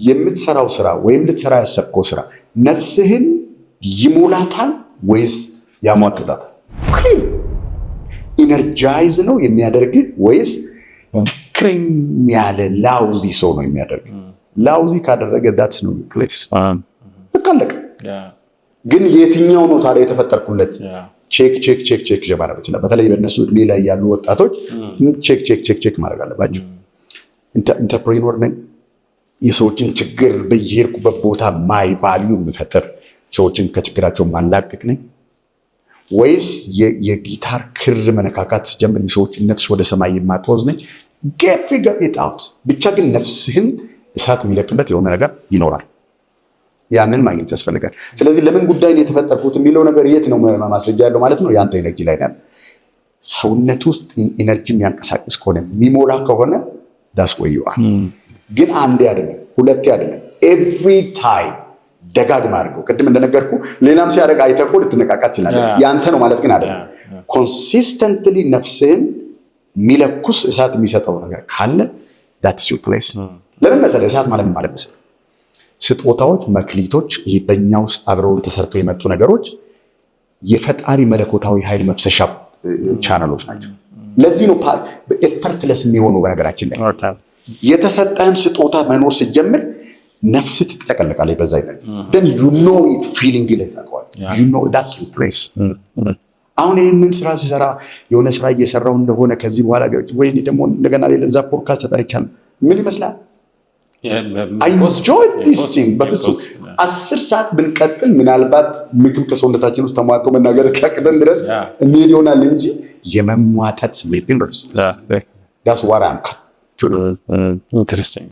የምትሰራው ስራ ወይም ልትሰራ ያሰብከው ስራ ነፍስህን ይሞላታል ወይስ ያሟጥጣታል? ክሊር ኢነርጃይዝ ነው የሚያደርግህ ወይስ ክሬም ያለ ላውዚ ሰው ነው የሚያደርግህ? ላውዚ ካደረገ that's no place ተቀለቀ። ግን የትኛው ነው ታዲያ የተፈጠርኩለት? ቼክ ማለት ነው። በተለይ በእነሱ እድሜ ላይ ያሉ ወጣቶች ቼክ ማድረግ አለባቸው። ኢንተርፕሬነር ነኝ፣ የሰዎችን ችግር በየሄድኩበት ቦታ ማይ ቫልዩ የምፈጥር ሰዎችን ከችግራቸው ማላቀቅ ነኝ ወይስ የጊታር ክር መነካካት ሲጀምር የሰዎችን ነፍስ ወደ ሰማይ የማትወዝ ነኝ? get figure it out። ብቻ ግን ነፍስህን እሳት የሚለቅበት የሆነ ነገር ይኖራል። ያንን ማግኘት ያስፈልጋል። ስለዚህ ለምን ጉዳይ ነው የተፈጠርኩት የሚለው ነገር የት ነው ማስረጃ ያለው ማለት ነው? ያንተ ኤነርጂ ላይ ነው። ሰውነት ውስጥ ኤነርጂ የሚያንቀሳቅስ ከሆነ የሚሞላ ከሆነ that's where you are። ግን አንዴ አይደለም፣ ሁለቴ አይደለም፣ every time ደጋግማ አድርገው። ቅድም እንደነገርኩ ሌላም ሲያደርግ አይተህ እኮ ልትነቃቃት ትችላለህ። ያንተ ነው ማለት ግን አይደለም። ኮንሲስተንትሊ ነፍስህን የሚለኩስ እሳት የሚሰጠው ነገር ካለ that's your place። ለምን መሰለህ? እሳት ማለት ምን ማለት መሰለህ? ስጦታዎች፣ መክሊቶች፣ ይሄ በእኛ ውስጥ አብረው ተሰርተው የመጡ ነገሮች የፈጣሪ መለኮታዊ ኃይል መፍሰሻ ቻናሎች ናቸው። ለዚህ ነው ኤፈርትለስ የሚሆኑ። በነገራችን ላይ የተሰጠህን ስጦታ መኖር ስትጀምር ነፍስ ትጠቀለቃለች በዛ ይላል። then you know it feeling it ታውቀዋለህ። you know that's your place። አሁን ይህንን ስራ ሲሰራ የሆነ ስራ እየሰራው እንደሆነ ከዚህ በኋላ ወይ ደግሞ እንደገና ሌላ ፖድካስት ተጠርቻለሁ ምን ይመስላል? I enjoy this thing። በፍጹም 10 ሰዓት ብንቀጥል ምናልባት ምግብ ከሰውነታችን ውስጥ ተሟጦ መናገር እስኪያቅተን ድረስ እንሄድ ይሆናል እንጂ የመሟጠጥ ስሜት ግን that's what I'm interesting